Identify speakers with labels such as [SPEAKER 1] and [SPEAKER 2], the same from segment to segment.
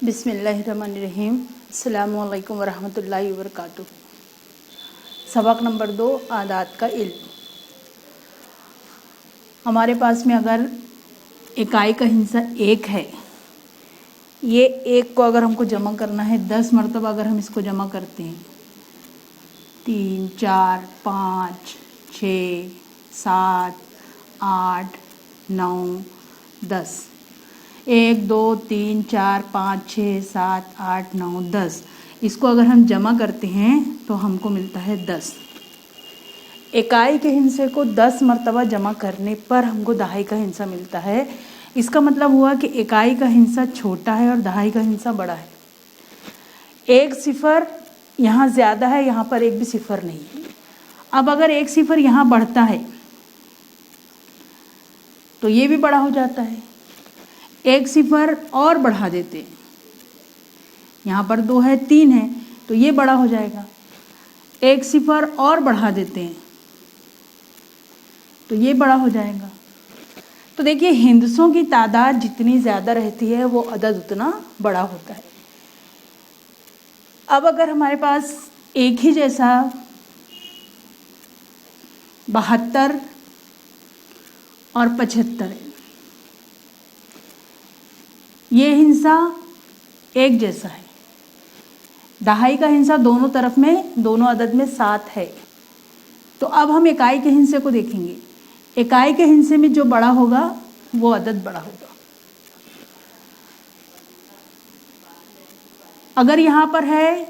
[SPEAKER 1] बिस्मिल्लाहिर्रहमानिर्रहीम। अस्सलामुअलैकुम वरहमतुल्लाहि वबरकातुहू। सबक नंबर 2, आदात का इल्म। हमारे पास में अगर इकाई का हिस्सा 1 है, ये 1 को अगर हमको जमा करना है 10 मरतबा, अगर हम इसको जमा करते हैं 3, 4, 5, 6, 7, 8, 9, 10, 1, 2, 3, 4, 5, 6, 7, 8, 9, 10, इसको अगर हम जमा करते हैं तो हमको मिलता है 10। इकाई के हिस्से को 10 मरतबा जमा करने पर हमको दहाई का हिस्सा मिलता है। इसका मतलब हुआ कि इकाई का हिस्सा छोटा है और दहाई का हिस्सा बड़ा है। एक सिफर यहाँ ज़्यादा है, यहाँ पर एक भी सिफर नहीं है। अब अगर एक सिफर यहाँ बढ़ता है तो ये भी बड़ा हो जाता है। एक सिफर और बढ़ा देते हैं, यहाँ पर 2 है 3 है तो ये बड़ा हो जाएगा। एक सिफर और बढ़ा देते हैं तो ये बड़ा हो जाएगा। तो देखिए, हिंदसों की तादाद जितनी ज़्यादा रहती है वो अदद उतना बड़ा होता है। अब अगर हमारे पास एक ही जैसा 72 और 75 है, ये हिस्सा एक जैसा है, दहाई का हिस्सा दोनों तरफ में, दोनों अदद में 7 है, तो अब हम इकाई के हिस्से को देखेंगे। इकाई के हिस्से में जो बड़ा होगा वो अदद बड़ा होगा। अगर यहाँ पर है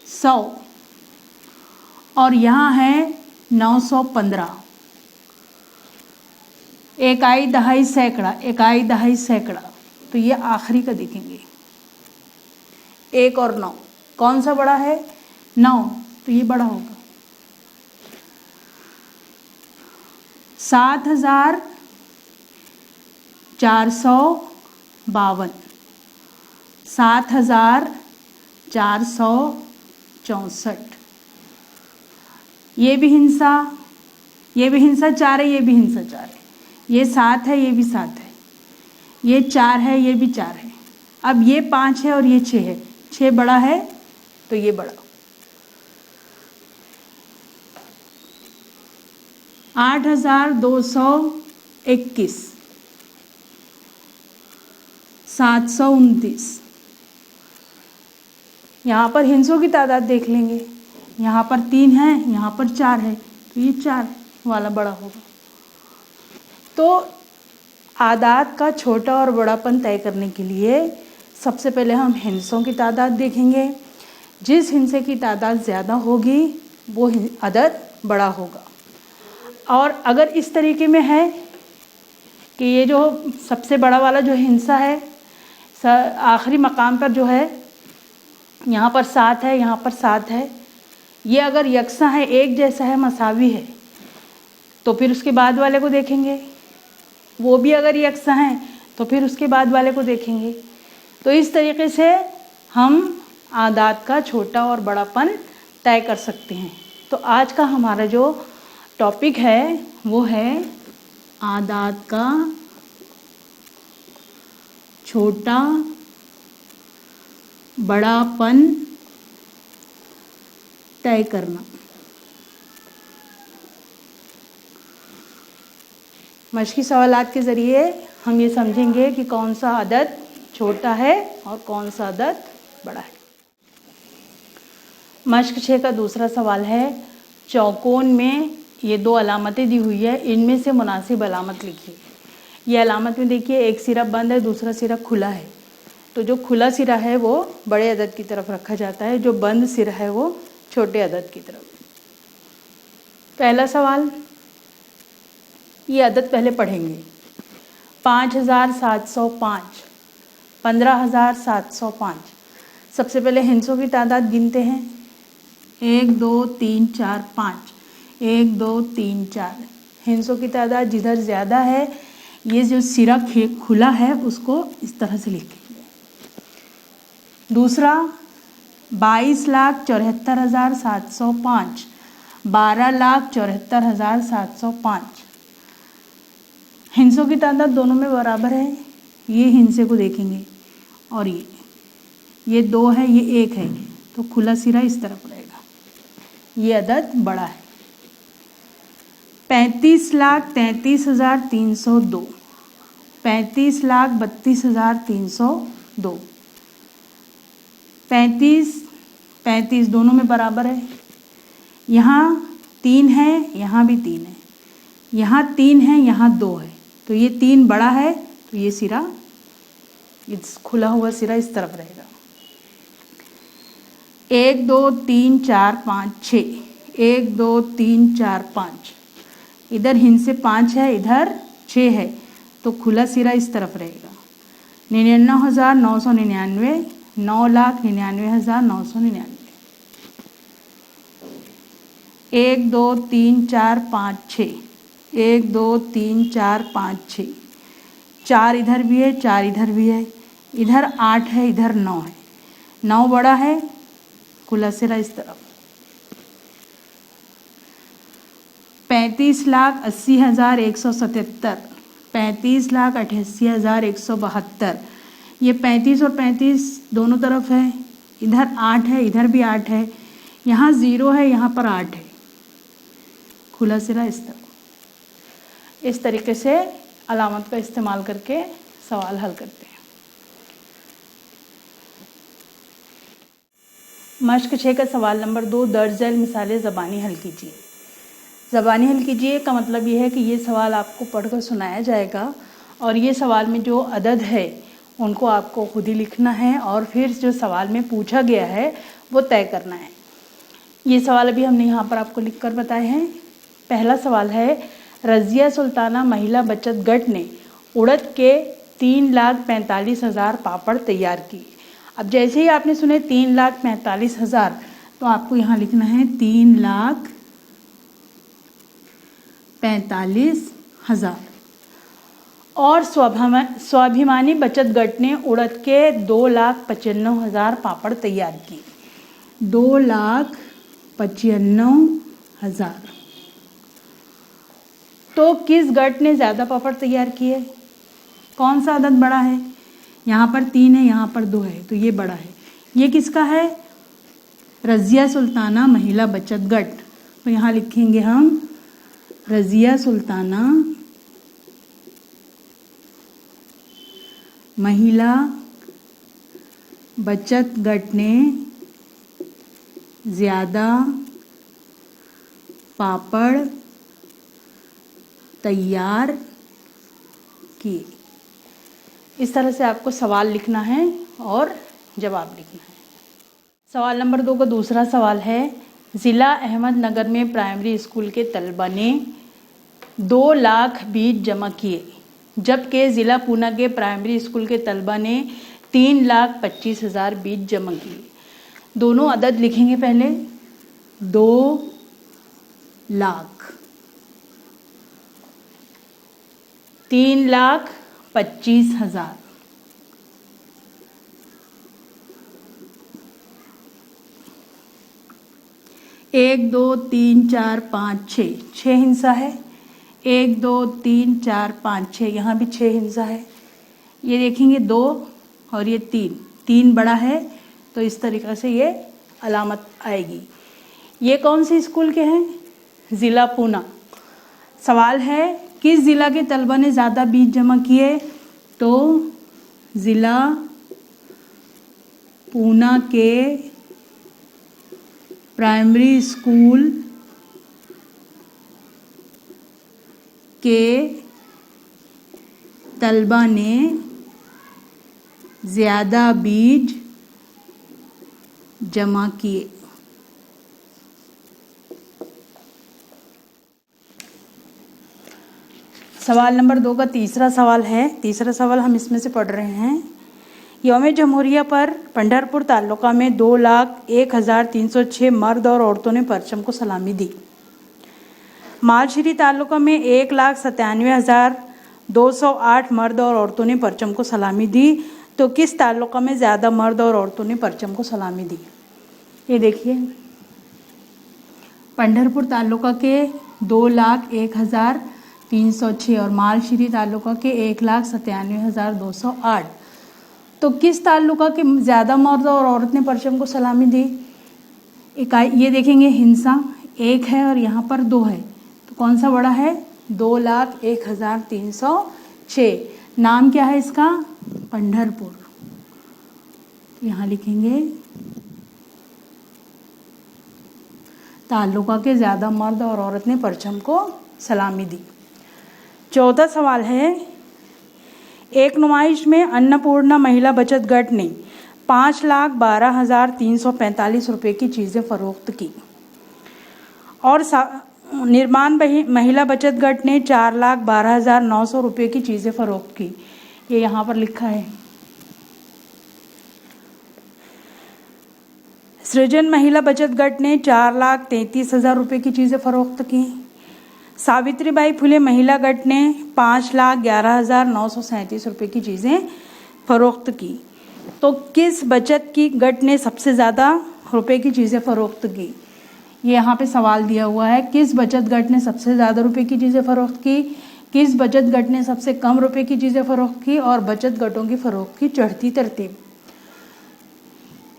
[SPEAKER 1] 100 और यहाँ है 915, इकाई दहाई सैकड़ा, इकाई दहाई सैकड़ा, तो ये आखिरी का देखेंगे 1 और 9, कौन सा बड़ा है? 9, तो ये बड़ा होगा। 7452, 7464, ये भी हिस्सा 4 है, ये भी हिस्सा 4 है, ये 7 है, ये भी 7 है, ये 4 है, ये भी 4 है। अब ये 5 है और ये 6 है, 6 बड़ा है तो ये बड़ा। 8221, 729, यहाँ पर हिंसों की तादाद देख लेंगे। यहाँ पर 3 है, यहाँ पर 4 है, तो ये 4 वाला बड़ा होगा। तो आदात का छोटा और बड़ापन तय करने के लिए सबसे पहले हम हिंसों की तादाद देखेंगे। जिस हिस्से की तादाद ज़्यादा होगी वो अदद बड़ा होगा। और अगर इस तरीके में है कि ये जो सबसे बड़ा वाला जो हिस्सा है, आखिरी मकाम पर जो है, यहाँ पर 7 है, यहाँ पर 7 है, ये अगर यकसा है, एक जैसा है, मसावी है, तो फिर उसके बाद वाले को देखेंगे। वो भी अगर यकसा हैं तो फिर उसके बाद वाले को देखेंगे। तो इस तरीके से हम आदात का छोटा और बड़ापन तय कर सकते हैं। तो आज का हमारा जो टॉपिक है वो है आदात का छोटा बड़ापन तय करना। मश्की सवालात के ज़रिए हम ये समझेंगे कि कौन सा अदद छोटा है और कौन सा अदद बड़ा है। मश्क 6 का दूसरा सवाल है, चौकोन में ये 2 अलामतें दी हुई है, इनमें से मुनासिब अलामत लिखिए। ये अलामत में देखिए, एक सिरा बंद है, दूसरा सिरा खुला है, तो जो खुला सिरा है वो बड़े अदद की तरफ रखा जाता है, जो बंद सिरा है वो छोटे अदद की तरफ। पहला सवाल, ये अदद पहले पढ़ेंगे। 5705, 15705। सबसे पहले हिंसों की तादाद गिनते हैं। 1 2 3 4 5, 1 2 3 4। हिंसों की तादाद जिधर ज़्यादा है, ये जो सिरा खुला है उसको इस तरह से लिखेंगे। दूसरा, 22,74,705, 12,74,705। हिंसों की तादाद दोनों में बराबर है, ये हिंसे को देखेंगे। और ये 2 है, ये 1 है, तो खुला सिरा इस तरफ रहेगा। ये अदद बड़ा है। 35,33,302, 35,32,302, 35 दोनों में बराबर है। यहाँ 3 है, यहाँ भी 3 है, यहाँ 3 है, यहाँ 2 है, तो ये 3 बड़ा है, तो ये सिरा, इस खुला हुआ सिरा इस तरफ रहेगा। 1 2 3 4 5 6, 1 2 3 4 5, इधर हिंद से 5 है, इधर 6 है, तो खुला सिरा इस तरफ रहेगा। 99,999, 9,99,999। 1 2 3 4 5 6, 1 2 3 4 5 6, 4 इधर भी है, 4 इधर भी है, इधर 8 है, इधर 9 है, 9 बड़ा है, खुला सिरा इस तरफ। 35,80,177, 35,88,172, ये 35 और 35 दोनों तरफ है, इधर 8 है, इधर भी 8 है, यहाँ 0 है, यहाँ पर 8 है, खुला सिरा इस तरफ। इस तरीके से अलामत का इस्तेमाल करके सवाल हल करते हैं। मश्क 6 का सवाल नंबर 2, दर्ज झैल मिसालें ज़बानी हल कीजिए। ज़बानी हल कीजिए का मतलब ये है कि ये सवाल आपको पढ़कर सुनाया जाएगा और ये सवाल में जो अदद है उनको आपको खुद ही लिखना है और फिर जो सवाल में पूछा गया है वो तय करना है। ये सवाल अभी हमने यहाँ पर आपको लिख कर बताए हैं। पहला सवाल है, रज़िया सुल्ताना महिला बचत गट ने उड़द के 3,45,000 पापड़ तैयार किए। अब जैसे ही आपने सुने 3,45,000, तो आपको यहाँ लिखना है 3,45,000। और स्वाभिमानी बचत गट ने उड़द के 2,95,000 पापड़ तैयार किए। 2,95,000। तो किस गट ने ज़्यादा पापड़ तैयार किए? कौन सा अदद बड़ा है? यहाँ पर 3 है, यहाँ पर 2 है, तो ये बड़ा है। ये किसका है? रज़िया सुल्ताना महिला बचत गट। तो यहाँ लिखेंगे हम रज़िया सुल्ताना महिला बचत गट ने ज़्यादा पापड़ तैयार किए। इस तरह से आपको सवाल लिखना है और जवाब लिखना है। सवाल नंबर 2 का दूसरा सवाल है, ज़िला अहमदनगर में प्राइमरी स्कूल के तलबा ने 2 लाख बीज जमा किए, जबकि ज़िला पूना के प्राइमरी स्कूल के तलबा ने 3,25,000 बीज जमा किए। दोनों अदद लिखेंगे पहले। 2 लाख, 3,25,000। एक 2 3 4 5 6, 6 हिस्सा है। 1 2 3 4 5 6, यहाँ भी 6 हिस्सा है। ये देखेंगे 2 और ये 3 बड़ा है, तो इस तरीक़े से ये अलामत आएगी। ये कौन से स्कूल के हैं? ज़िला पूना। सवाल है, किस ज़िला के तलबा ने ज़्यादा बीज जमा किए? तो ज़िला पूना के प्राइमरी स्कूल के तलबा ने ज़्यादा बीज जमा किए। सवाल नंबर 2 का तीसरा सवाल है। तीसरा सवाल हम इसमें से पढ़ रहे हैं। यौम जमहूरिया पर पंढरपुर तालुका में 2,01,306 मर्द और औरतों ने परचम को सलामी दी। मालश्री तालुका में 1,97,208 मर्द और औरतों ने परचम को सलामी दी। तो किस तालुका में ज़्यादा मर्द और औरतों ने परचम को सलामी दी? ये देखिए, पंढरपुर तालुका के 2,01,306 और मालश्री तालुका के 1,97,208। तो किस ताल्लुका के ज़्यादा मर्द और औरत ने परचम को सलामी दी? इकाई ये देखेंगे, हिंसा 1 है और यहाँ पर 2 है, तो कौन सा बड़ा है? 2,01,306। नाम क्या है इसका? पंढरपुर। यहाँ लिखेंगे ताल्लुका के ज़्यादा मर्द और औरत ने परचम को सलामी दी। चौथा सवाल है, एक नुमाइश में अन्नपूर्णा महिला बचत गट ने 5,12,345 रुपये की चीज़ें फरोख्त की और निर्माण महिला बचत गट ने 4,12,900 रुपये की चीज़ें फरोख्त की। ये यहाँ पर लिखा है। सृजन महिला बचत गट ने 4,33,000 रुपये की चीज़ें फरोख्त की। सावित्रीबाई फुले महिला गट ने 5,11,937 रुपये की चीज़ें फरोख्त की। तो किस बचत की गट ने सबसे ज़्यादा रुपए की चीज़ें फरोख्त की? ये यहाँ पे सवाल दिया हुआ है, किस बचत गट ने सबसे ज़्यादा रुपए की चीज़ें फरोख्त की, किस बचत गट ने सबसे कम रुपए की चीज़ें फरोख्त की, और बचत गटों की फरोख्त की चढ़ती तरतीब।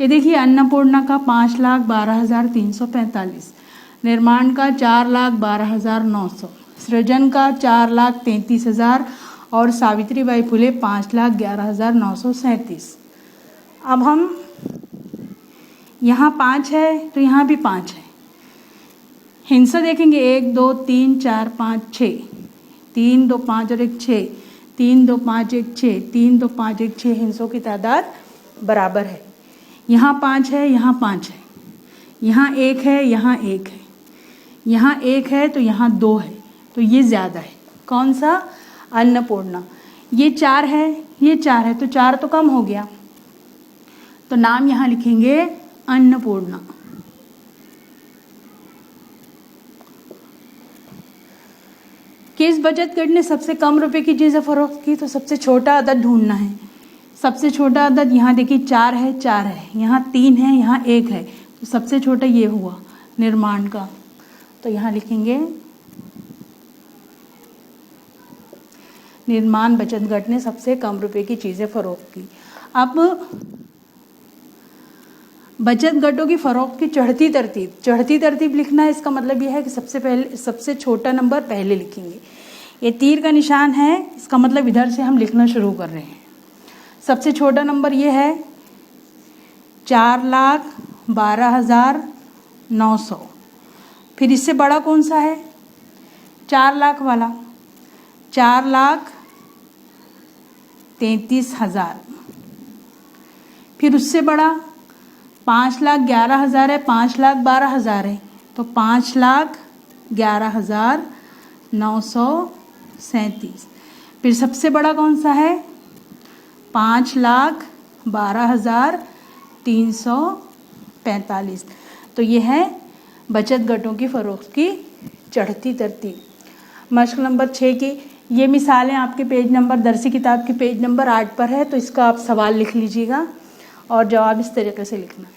[SPEAKER 1] ये देखिए, अन्नपूर्णा का 5,12,345, निर्माण का 4,12,900, सृजन का 4,33,000 और सावित्रीबाई फुले 5,11,937। अब हम यहाँ 5 है तो यहाँ भी 5 है। हिंसा देखेंगे, 1 2 3 4 5 6, 3 2 5 और 1 6, 3 2 5 1 6, 3 2 5 1 6 हिंसों की तादाद बराबर है। यहाँ 5 है, यहाँ 5 है, यहाँ 1 है, यहाँ 1 है, यहाँ 1 है तो यहाँ 2 है, तो ये ज़्यादा है। कौन सा? अन्नपूर्णा। ये 4 है, ये 4 है, तो 4 तो कम हो गया, तो नाम यहाँ लिखेंगे अन्नपूर्णा। किस बचत गट ने सबसे कम रुपए की चीज़ें फरोख्त की? तो सबसे छोटा अदद ढूंढना है। सबसे छोटा अदद यहाँ देखिए 4 है, 4 है, यहाँ 3 है, यहाँ 1 है, तो सबसे छोटा ये हुआ निर्माण का, तो यहाँ लिखेंगे निर्माण बचत गट ने सबसे कम रुपए की चीज़ें फरोख्त की। अब बचत गटों की फरोख्त की चढ़ती तरतीब लिखना है। इसका मतलब यह है कि सबसे छोटा नंबर पहले लिखेंगे। ये तीर का निशान है, इसका मतलब इधर से हम लिखना शुरू कर रहे हैं। सबसे छोटा नंबर ये है 4,12,900। फिर इससे बड़ा कौन सा है? 4 लाख वाला, 4,33,000। फिर उससे बड़ा 5,11,000 है, 5,12,000 है, तो 5,11,937। फिर सबसे बड़ा कौन सा है? 5,12,345। तो ये है बचत गटों की फरोख्त की चढ़ती तरतीब। मश्क नंबर 6 की ये मिसालें आपके पेज नंबर दरसी किताब के पेज नंबर 8 पर है, तो इसका आप सवाल लिख लीजिएगा और जवाब इस तरीके से लिखना है।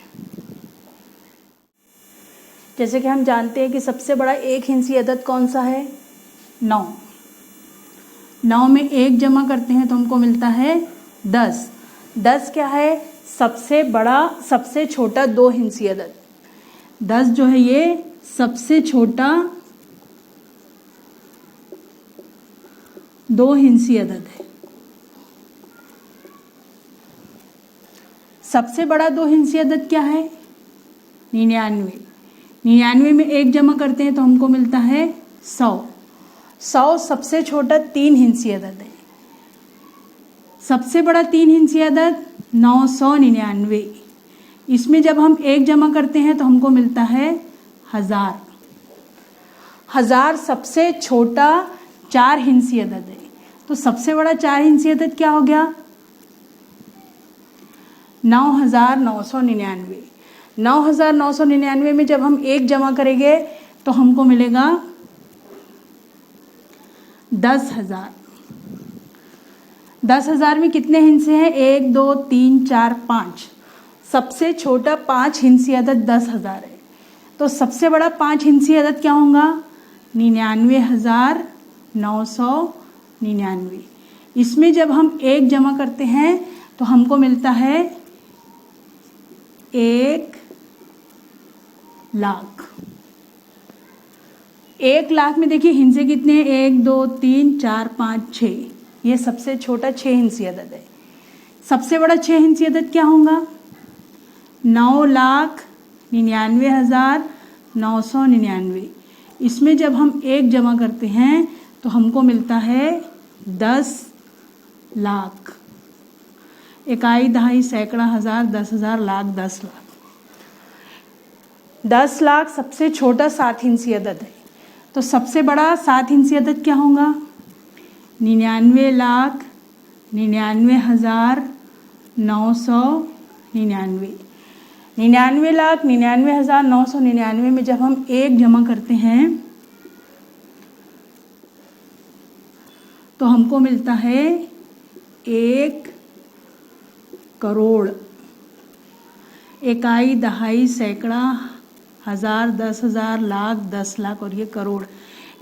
[SPEAKER 1] जैसे कि हम जानते हैं कि सबसे बड़ा एक हिंसी अदद कौन सा है? 9। 9 में 1 जमा करते हैं तो हमको मिलता है 10। 10 क्या है? सबसे बड़ा सबसे छोटा 2 हिंसी अदद। 10 जो है ये सबसे छोटा 2 हिंसी अदद है। सबसे बड़ा 2 हिंसी अदद क्या है? 99। 99 में 1 जमा करते हैं तो हमको मिलता है 100। 100 सबसे छोटा 3 हिंसी अदद है। सबसे बड़ा 3 हिंसी अदद 999। इसमें जब हम 1 जमा करते हैं तो हमको मिलता है 1000। 1000 सबसे छोटा 4 हिंसी अदद है। तो सबसे बड़ा 4 हिंसी अदद क्या हो गया? 9,999। 9,999 में जब हम 1 जमा करेंगे तो हमको मिलेगा 10,000। 10,000 में कितने हिंसे हैं? 1 2 3 4 5। सबसे छोटा 5 हिंसी अदद 10,000 है। तो सबसे बड़ा 5 हिंसी अदद क्या होगा? 99,999। इसमें जब हम 1 जमा करते हैं तो हमको मिलता है 1,00,000। 1,00,000 में देखिए हिंसे कितने हैं, 1 2 3 4 5 6। ये सबसे छोटा 6 हिंसी अदद है। सबसे बड़ा 6 हिंसी अदद क्या होगा? 9,99,999। इसमें जब हम 1 जमा करते हैं तो हमको मिलता है 10,00,000। इकाई, दहाई, सैकड़ा, हजार, 10,000, लाख, 10,00,000। 10,00,000 सबसे छोटा 7 हिंसी अदद है। तो सबसे बड़ा 7 हिंसी अदद क्या होगा? 99,99,999। 99,99,999 में जब हम 1 जमा करते हैं तो हमको मिलता है 1 करोड़। इकाई, दहाई, सैकड़ा, हजार, 10,000, लाख, 10,00,000 और ये करोड़।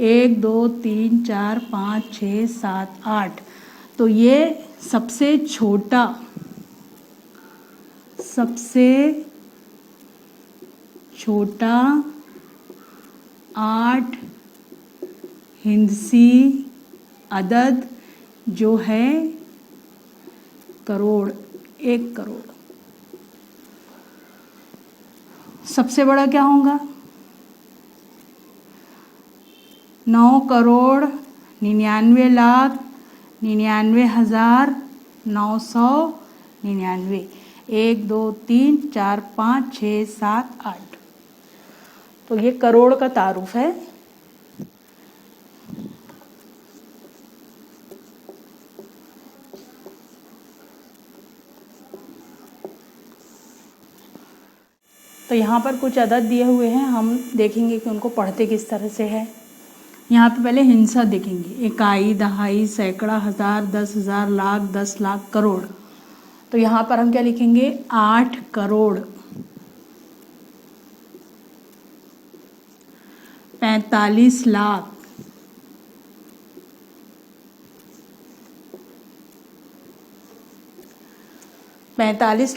[SPEAKER 1] 1 2 3 4 5 6 7 8। तो ये सबसे छोटा 8 हिंसी अदद जो है करोड़, 1 करोड़। सबसे बड़ा क्या होगा? 9,99,99,999। 1 2 3 4 5 6 7 8। तो ये करोड़ का तारुफ है। तो यहाँ पर कुछ अदद दिए हुए हैं, हम देखेंगे कि उनको पढ़ते किस तरह से है। यहाँ पे पहले हिंसा देखेंगे। इकाई, दहाई, सैकड़ा, हजार, 10,000, लाख, 10,00,000, करोड़। तो यहाँ पर हम क्या लिखेंगे? 8 करोड़ 45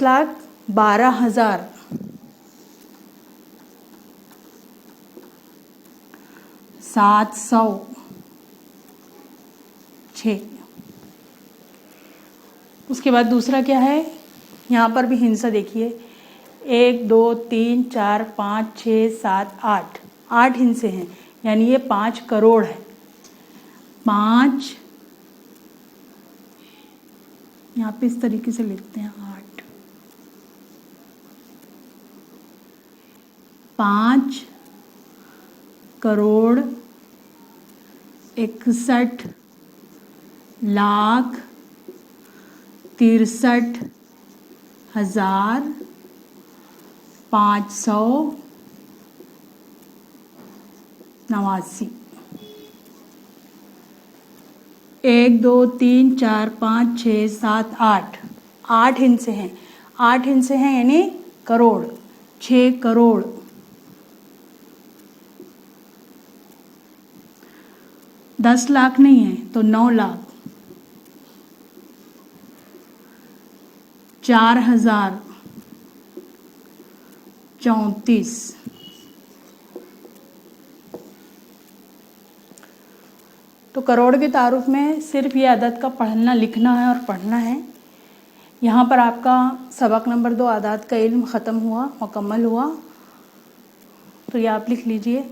[SPEAKER 1] लाख 12,000 706। उसके बाद दूसरा क्या है? यहाँ पर भी हिंसा देखिए। 1 2 3 4 5 6 7 8। 8 हिंसे हैं, यानी ये 5 करोड़ है। 5, यहाँ पे इस तरीके से लिखते हैं 8। 5 करोड़ 61,63,589। 1 2 3 4 5 6 7 8। 8 हिंसे हैं। 8 हिंसे हैं यानी करोड़। 6 करोड़ 10,00,000 नहीं है तो 9,00,000। 4,034। तो करोड़ के तारुफ में सिर्फ ये अदद का पढ़ना, लिखना है और पढ़ना है। यहाँ पर आपका सबक नंबर 2 आदाद का इल्म ख़त्म हुआ, मुकम्मल हुआ। तो ये आप लिख लीजिए।